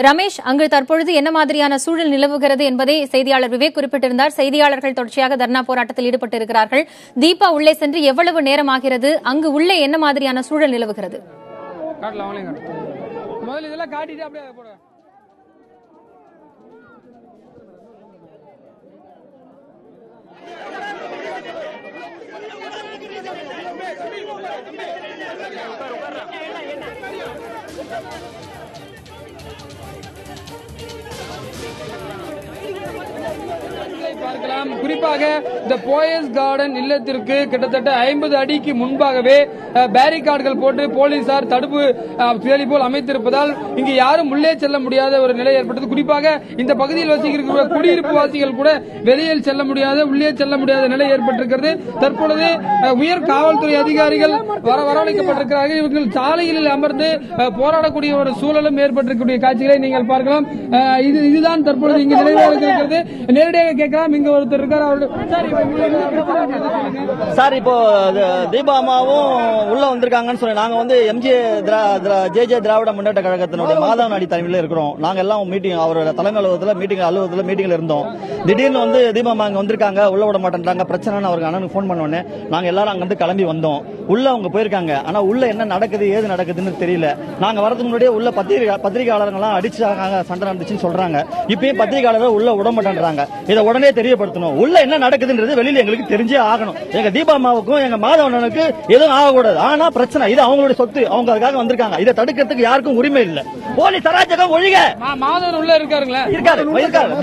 ரமேஷ், அங்கு தற்பொழுது என்ன மாதிரியான சூழல் நிலவுகிறது என்பதை செய்தியாளர் விவேக் குறிப்பிட்டிருந்தார். செய்தியாளர்கள் தொடர்ச்சியாக தர்ணா போராட்டத்தில் ஈடுபட்டிருக்கிறார்கள். தீபா உள்ளே சென்று எவ்வளவு நேரம் ஆகிறது? அங்கு உள்ளே என்ன மாதிரியான சூழல் நிலவுகிறது? பார்க்கலாம். குறிப்பாக இந்த போயஸ் கார்டன் இல்லத்திற்கு கிட்டத்தட்ட 50 அடிக்கு முன்பாகவே பேரிகார்டுகள் போட்டு போலீசார் தடுப்பு வேலி போல் அமைத்திருப்பதால் இங்கு யாரும் உள்ளே செல்ல முடியாத ஒரு நிலை ஏற்பட்டது. குறிப்பாக இந்த பகுதியில் வசிக்கிற குடியிருப்பு வாசிகள் கூட வெளியில் செல்ல முடியாத, உள்ளே செல்ல முடியாத நிலை ஏற்பட்டிருக்கிறது. தற்பொழுது உயர் காவல்துறை அதிகாரிகள் வரவழைக்கப்பட்டிருக்கிறார்கள். இவர்கள் சாலைகளில் அமர்ந்து போராடக்கூடிய ஒரு சூழலும் ஏற்பட்டிருக்கக்கூடிய காட்சிகளை நீங்கள் பார்க்கலாம். இதுதான் தற்பொழுது இங்கு நிலையாக இருக்கிறது. நேரடியாக கேட்கலாம். இங்க ஒருத்தர் இருக்கார். சார், இப்போ தீபா அம்மாவும் உள்ள வந்திருக்காங்கன்னு சொல்லி நாங்க வந்து ஜே திராவிட முன்னேற்ற கழகத்தினுடைய மாதவ நாடி தலைமையில் இருக்கிறோம். நாங்க எல்லாம் மீட்டிங், அவரோட தலைமை அலுவலகத்தில் மீட்டிங்ல இருந்தோம். திடீர்னு வந்து தீபா அம்மா அங்க வந்திருக்காங்க, உள்ள விட மாட்டேன்றாங்க, பிரச்சனை. அவருக்கு அண்ணனுக்கு போன் பண்ணோன்னே நாங்க எல்லாரும் அங்க இருந்து கிளம்பி வந்தோம். உள்ள அவங்க போயிருக்காங்க. ஆனா உள்ள என்ன நடக்குது ஏது நடக்குதுன்னு தெரியல. நாங்க வரதுக்கு முன்னாடியே உள்ள பத்திரிகையாளர்கள் அடிச்சாங்க, சண்டை நடந்துச்சுன்னு சொல்றாங்க. இப்பயும் பத்திரிகையாளர்கள் உள்ள விட மாட்டேன்றாங்க. இதை உடனே தெரியப்படுத்தணும். உள்ள என்ன நடக்குதுன்றது வெளியில எங்களுக்கு தெரிஞ்சே ஆகணும். எங்க தீபா அம்மாவுக்கும் எங்க மாதவனுக்கு எதுவும் ஆகக்கூடாது. ஆனா பிரச்சனை இது அவங்களுடைய சொத்து, அவங்க அதுக்காக வந்திருக்காங்க. இதை தடுக்கிறதுக்கு யாருக்கும் உரிமை இல்ல. போலீஸ் அராஜகம் ஒழிக. மாதவன் உள்ள இருக்காருங்களா? இருக்காரு.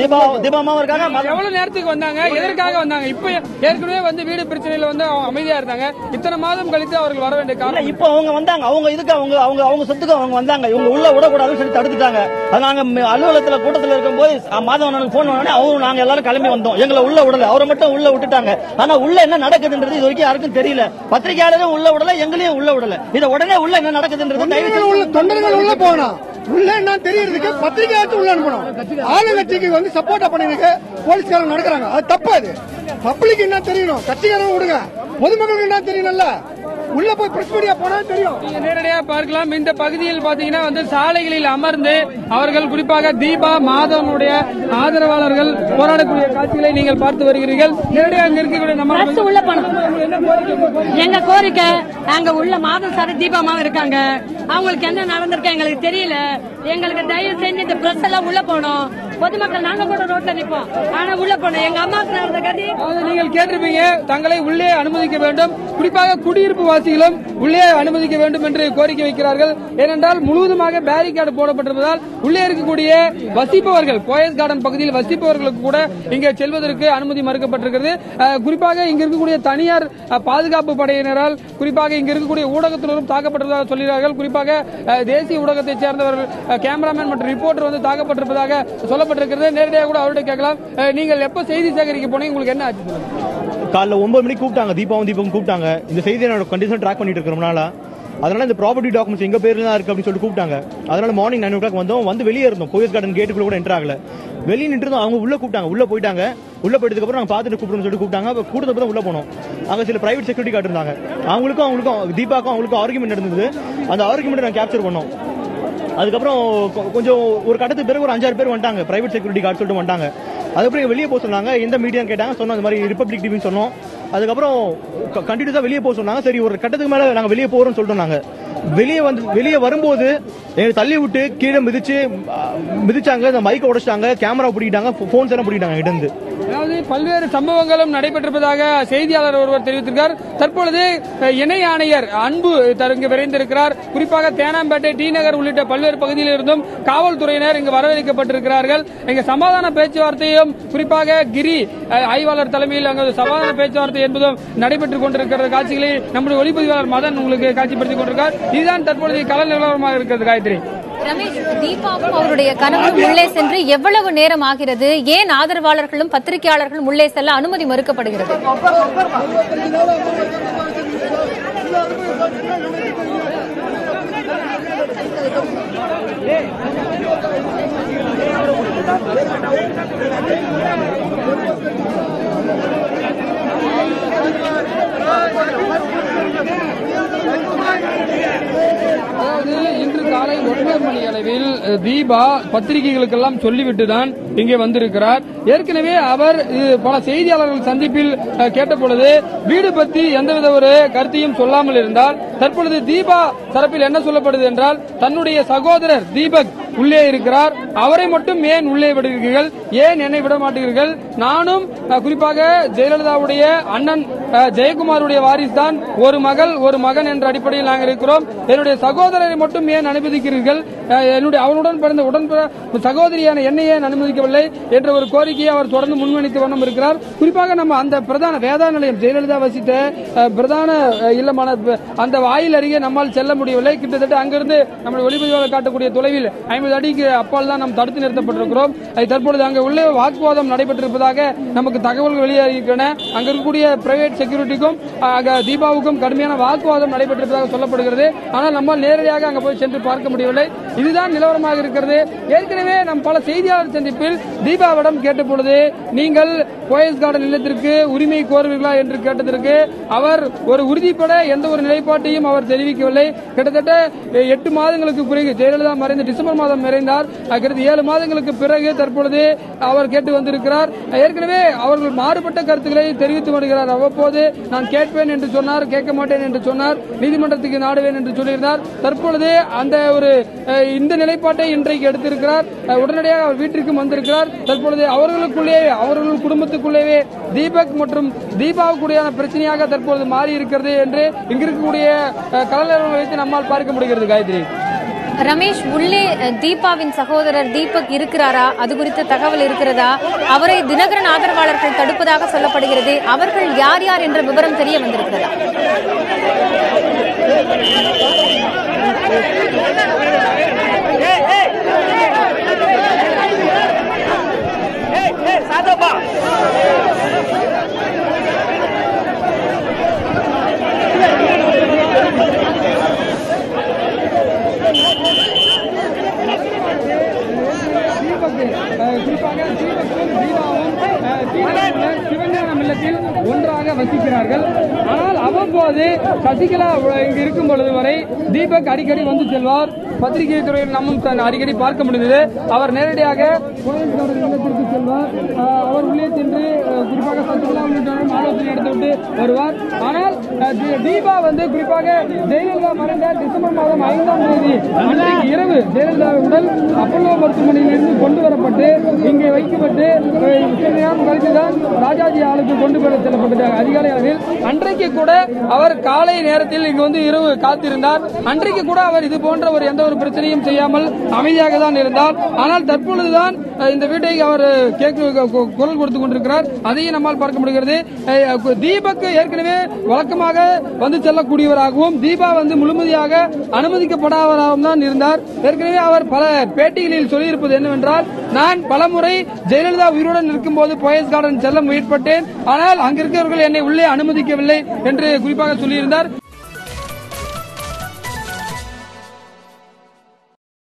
தீபா அம்மா இருக்காங்க. எவ்வளவு நேரத்துக்கு வந்தாங்க, எதற்காக வந்தாங்க? இப்ப ஏற்கனவே வந்து வீடு பிரச்சனையில வந்து அமைதியா இருந்தாங்க. இத்தனை மாதம் கழித்து அவர்கள் வர வேண்டிய காரணம் இப்ப அவங்க வந்தாங்க. அவங்க இதுக்கு அவங்க சொத்துக்கு அவங்க வந்தாங்க. இவங்க உள்ள விடக்கூடாதுன்னு சொல்லி தடுத்துட்டாங்க. நாங்க அலுவலகத்துல கூட்டத்தில் இருக்கும்போது மாதவனுக்கு போன் பண்ணோன்னே அவரும் நாங்க எல்லாரும் கிளம்பி வந்தோம். எங்களை உள்ள விடல, அவரை மட்டும் உள்ள விட்டுட்டாங்க. ஆனா உள்ள என்ன நடக்குதுன்றது இது வரைக்கும் யாருக்கும் தெரியல. பத்திரிகையாளரும் உள்ள விடல, எங்களையும் உள்ள விடல. இதை உடனே உள்ள என்ன நடக்குதுன்றது தொண்டர்கள் உள்ள போகணும். உள்ள என்ன தெரியுறதுக்கு பத்திரிகையாளர் உள்ள அனுப்பணும். ஆளுங்கட்சிக்கு வந்து சப்போர்ட்டா பண்ணிருக்கு போலீஸ்காரங்க நடக்கிறாங்க. அது தப்பு. அது பப்ளிக் என்ன தெரியணும், கட்சிக்காரங்க விடுங்க, பொதுமக்களுக்கு என்ன தெரியணும்ல. உள்ள போய் பிரஸ் மீடியா போனா தெரியும். நீங்க நேரடியாக பார்க்கலாம். இந்த பகுதியில் பாத்தீங்கன்னா வந்து சாலைகளில் அமர்ந்து அவர்கள் குறிப்பாக தீபா மாதவனுடைய ஆதரவாளர்கள் போராடக்கூடிய காட்சிகளை நீங்கள் பார்த்து வருகிறீர்கள். நேரடியாக அங்க இருக்கக்கூடிய நம்ம உள்ள போனோம். எங்க கோரிக்கை, அங்க உள்ள மாதம் சார் தீபா மாவும் இருக்காங்க. அவங்களுக்கு என்ன நடந்திருக்கு எங்களுக்கு தெரியல. எங்களுக்கு தயவு செஞ்சு இந்த பிரஸ் எல்லாம் உள்ள போனோம். பொதுமக்கள் நாங்க கூட ரோட்ல நிப்போம். ஆனா உள்ள போனோம். எங்க அம்மாவுக்கு நடந்த கதி நீங்கள் கேட்டிருப்பீங்க. தங்களை உள்ளே அனுமதிக்க வேண்டும், குறிப்பாக குடியிருப்பு வாசிகளும் உள்ளே அனுமதிக்க வேண்டும் என்று கோரிக்கை வைக்கிறார்கள். ஏனென்றால் முழுவதுமாக பேரிகார்டு போடப்பட்டிருப்பதால் உள்ளே இருக்கக்கூடிய வசிப்பவர்கள், போயஸ் கார்டன் பகுதியில் வசிப்பவர்களுக்கு கூட இங்கே செல்வதற்கு அனுமதி மறுக்கப்பட்டிருக்கிறது. குறிப்பாக இங்க இருக்கக்கூடிய தனியார் பாதுகாப்பு படையினரால், குறிப்பாக இங்க இருக்கக்கூடிய ஊடகத்தினரும் தாக்கப்பட்டதாக சொல்கிறார்கள். குறிப்பாக தேசிய ஊடகத்தை சேர்ந்தவர்கள், கேமராமேன் மற்றும் ரிப்போர்ட்டர் வந்து தாக்கப்பட்டிருப்பதாக சொல்லப்பட்டிருக்கிறது. நேரடியாக கூட அவர்கிட்ட கேட்கலாம். நீங்கள் எப்ப செய்தி சேகரிக்க போனீங்க, உங்களுக்கு என்ன ஆச்சு? காலைல 9 மணிக்கு கூப்பிட்டாங்க. தீபாவும் கூப்பிட்டாங்க. இந்த செய்தியை கண்டிஷன் ட்ராக் பண்ணிட்டு இருக்கிறோம்னால அதனால இந்த ப்ராப்பர்ட்டி டாக்குமெண்ட்ஸ் எங்க பேர்ல தான் இருக்கு அப்படின்னு சொல்லிட்டு கூப்பிட்டாங்க. அதனால மார்னிங் 9 o'clock வந்தோம். வந்து வெளியே இருந்தோம். போயஸ் கார்டன் கேட்டுக்குள்ள கூட என்டர் ஆகல. வெளியே நின்று அவங்க உள்ள கூப்பிட்டாங்க. உள்ள போயிட்டாங்க. உள்ள போயிட்டதுக்கு அப்புறம் நாங்க பாத்துட்டு கூப்பிடுன்னு சொல்லிட்டு கூப்பிட்டாங்க. கூட்டத்தை தான் உள்ள போனோம். அங்க சில பிரைவேட் செக்யூரிட்டி கார்டு இருந்தாங்க. அவங்களுக்கும் தீபாக்கும் அவங்களுக்கும் ஆர்குமெண்ட் நடந்தது. அந்த ஆர்குமெண்ட் நாங்க கேப்சர் பண்ணோம். அதுக்கப்புறம் கொஞ்சம் ஒரு கட்டத்துக்கு பிறகு ஒரு 5-6 பேர் வந்துட்டாங்க. பிரைவேட் செக்யூரிட்டி கார்டு சொல்லிட்டு வந்துட்டாங்க. அதுக்கப்புறம் வெளியே போக சொன்னாங்க. எந்த மீடியான்னு கேட்டாங்க. சொன்னோம் இந்த மாதிரி ரிபப்ளிக் டிவின்னு சொன்னோம். அதுக்கப்புறம் கண்டினியூஸா வெளியே போக சொன்னாங்க. சரி, ஒரு கட்டத்துக்கு மேல நாங்க வெளியே போறோம்னு சொல்லிட்டோம். நாங்க வெளியே வரும்போது எங்களை தள்ளி விட்டு கீழே மிதிச்சாங்க. இந்த மைக்கை உடைச்சிட்டாங்க, கேமரா பிடிக்கிட்டாங்க, போன்ஸ் எல்லாம் பிடிக்கிட்டாங்க கிட்ட இருந்து. அதாவது பல்வேறு சம்பவங்களும் நடைபெற்றிருப்பதாக செய்தியாளர் ஒருவர் தெரிவித்திருக்கிறார். தற்பொழுது இணை ஆணையர் அன்பு இங்கு விரைந்திருக்கிறார். குறிப்பாக தேனாம்பேட்டை, டி நகர் உள்ளிட்ட பல்வேறு பகுதியில் இருந்தும் காவல்துறையினர் இங்கு வரவேற்கப்பட்டிருக்கிறார்கள். இங்கு சமாதான பேச்சுவார்த்தையும், குறிப்பாக கிரி ஆய்வாளர் தலைமையில் அங்கு சமாதான பேச்சுவார்த்தை என்பதும் நடைபெற்றுக் கொண்டிருக்கிற காட்சிகளை நம்முடைய ஒளிப்பதிவாளர் மதன் உங்களுக்கு காட்சிப்படுத்திக் கொண்டிருக்கிறார். இதுதான் தற்பொழுது கள நிலவரமாக இருக்கிறது. காயத்ரி, ரமேஷ், தீபாவும் அவருடைய கணவரும் உள்ளே சென்று எவ்வளவு நேரம் ஆகிறது? ஏன் ஆதரவாளர்களும் பத்திரிகையாளர்களும் உள்ளே செல்ல அனுமதி மறுக்கப்படுகிறது? அதாவது இன்று காலை 9 மணி அளவில் தீபா பத்திரிகைகளுக்கெல்லாம் சொல்லிவிட்டு தான் இங்கே வந்திருக்கிறார். ஏற்கனவே அவர் பல செய்தியாளர்கள் சந்திப்பில் கேட்டபொழுது வீடு பற்றி எந்தவித ஒரு கருத்தையும் சொல்லாமல் இருந்தால், தற்பொழுது தீபா தரப்பில் என்ன சொல்லப்படுது என்றால், தன்னுடைய சகோதரர் தீபக் உள்ளே இருக்கிறார், அவரை மட்டும் ஏன் உள்ளே விடுகிறீர்கள், ஏன் என்னை விட மாட்டீர்கள், நானும் குறிப்பாக ஜெயலலிதாவுடைய அண்ணன் ஜெயக்குமாருடைய வாரிசு தான், ஒரு மகள் ஒரு மகன் என்ற அடிப்படையில் நாங்கள் இருக்கிறோம், என்னுடைய சகோதரரை மட்டும் ஏன் அனுமதிக்கிறீர்கள், அவனுடன் பிறந்த சகோதரியான என்னை ஏன் அனுமதிக்கவில்லை என்ற ஒரு கோரிக்கையை அவர் தொடர்ந்து முன்வைத்து வண்ணம் இருக்கிறார். குறிப்பாக நம்ம அந்த பிரதான வேதா நிலையம் ஜெயலலிதா வசித்த பிரதான இல்லமான அந்த வாயில் அருகே நம்மால் செல்ல முடியவில்லை. கிட்டத்தட்ட அங்கிருந்து நம்முடைய ஒளிப்பதிவாளர் காட்டக்கூடிய தொலைவில் 50 அடிக்கு அப்பால் தான் நாம் தடுத்து நிறுத்தப்பட்டிருக்கிறோம். தற்பொழுது அங்கு உள்ள வாக்குவாதம் நடைபெற்றிருப்பதாக நமக்கு தகவல்கள் வெளியாகின்றன. அங்க இருக்கக்கூடிய பிரைவேட் செக்யூரிட்டிக்கும் தீபாவுக்கும் கடுமையான வாக்குவாதம் நடைபெற்றிருப்பதாக சொல்லப்படுகிறது. ஆனால் நம்மால் நேரடியாக அங்க போய் சென்று பார்க்க முடியவில்லை. இதுதான் நிலவரமாக இருக்கிறது. ஏற்கனவே நம் பல செய்தியாளர் சந்திப்பில் தீபாவிடம் கேட்டபொழுது, நீங்கள் போயஸ் கார்டன் இல்லத்திற்கு உரிமை கோருவீர்களா என்று கேட்டதற்கு அவர் ஒரு உறுதிப்பட எந்த ஒரு நிலைப்பாட்டையும் அவர் தெரிவிக்கவில்லை. கிட்டத்தட்ட 8 மாதங்களுக்கு பிறகு ஜெயலலிதா மறைந்த டிசம்பர் மாதம் மறைந்தார். கிட்டத்தட்ட 7 மாதங்களுக்கு பிறகு தற்பொழுது அவர் கேட்டு வந்திருக்கிறார். ஏற்கனவே அவர்கள் மாறுபட்ட கருத்துக்களை தெரிவித்து வருகிறார். அவ்வப்போது நான் கேட்பேன் என்று சொன்னார், கேட்க மாட்டேன் என்று சொன்னார், நீதிமன்றத்துக்கு நாடுவேன் என்று சொல்லியிருந்தார். தற்பொழுது அந்த ஒரு இந்த நிலைப்பாட்டை இன்றைக்கு எடுத்திருக்கிறார். உடனடியாக அவர் வீட்டிற்கும் வந்திருக்கிறார். தற்பொழுது அவர்கள் குடும்பத்துக்குள்ளேயே தீபக் மற்றும் தீபாவுக்குடியான பிரச்சனையாக தற்பொழுது மாறி இருக்கிறது என்று இங்கு இருக்கக்கூடிய கலவரம் வைத்து நம்மால் பார்க்க முடிகிறது. காயத்ரி, ரமேஷ், உள்ளே தீபாவின் சகோதரர் தீபக் இருக்கிறாரா? அது குறித்த தகவல் இருக்கிறதா? அவரை தினகரன் ஆதரவாளர்கள் தடுப்பதாக சொல்லப்படுகிறது. அவர்கள் யார் யார் என்ற விவரம் தெரிய வந்திருக்கிறதா? குறிப்பாக சிவஞானம் இல்லத்தில் ஒன்றாக வசிக்கிறார்கள். ஆனால் அவ்வப்போது சசிகலா இங்கு இருக்கும் பொழுது வரை தீபக் அடிக்கடி வந்து செல்வார். பத்திரிகை துறையில் நம்மும் அடிக்கடி பார்க்க முடிந்தது. அவர் நேரடியாக இல்லத்திற்கு செல்வார். அவர் உள்ளே சென்று குறிப்பாக சசிகலா உள்ளிட்டவரும் ஆலோசனை எடுத்துவிட்டு வருவார். ஆனால் தீபா வந்து குறிப்பாக ஜெயலலிதா மறைந்த டிசம்பர் மாதம் 5ஆம் தேதி அன்றைக்கு இரவு ஜெயலலிதா உடல் அப்பல்லோ மருத்துவமனையிலிருந்து கொண்டு வரப்பட்டு இங்கே வைக்கப்பட்டு சில நேரம் கழித்துதான் ராஜாஜி ஆளுக்கு கொண்டு வர செல்லப்பட்டது அதிகாலை அளவில். அன்றைக்கு கூட அவர் காலை நேரத்தில் இங்கு வந்து இரவு காத்திருந்தார். அன்றைக்கு கூட அவர் இது போன்ற ஒரு எந்த ஒரு பிரச்சனையும் செய்யாமல் அமைதியாக தான் இருந்தார். ஆனால் தற்பொழுதுதான் இந்த வீட்டை அவர் குரல் கொடுத்துக் கொண்டிருக்கிறார். அதையும் நம்மால் பார்க்க முடிகிறது. தீபக் ஏற்கனவே வழக்கமாக வந்து செல்லக்கூடியவராகவும் தீபா வந்து முழுமையாக அனுமதிக்கப்படாதவராகவும் தான் இருந்தார். ஏற்கனவே அவர் பல பேட்டிகளில் சொல்லியிருப்பது என்னவென்றால், நான் பலமுறை ஜெயலலிதா உயிருடன் இருக்கும் போது போயஸ் கார்டன் செல்ல முயற்பட்டேன், ஆனால் அங்கிருக்கிறவர்கள் என்னை உள்ளே அனுமதிக்கவில்லை என்று குறிப்பாக சொல்லியிருந்தார்.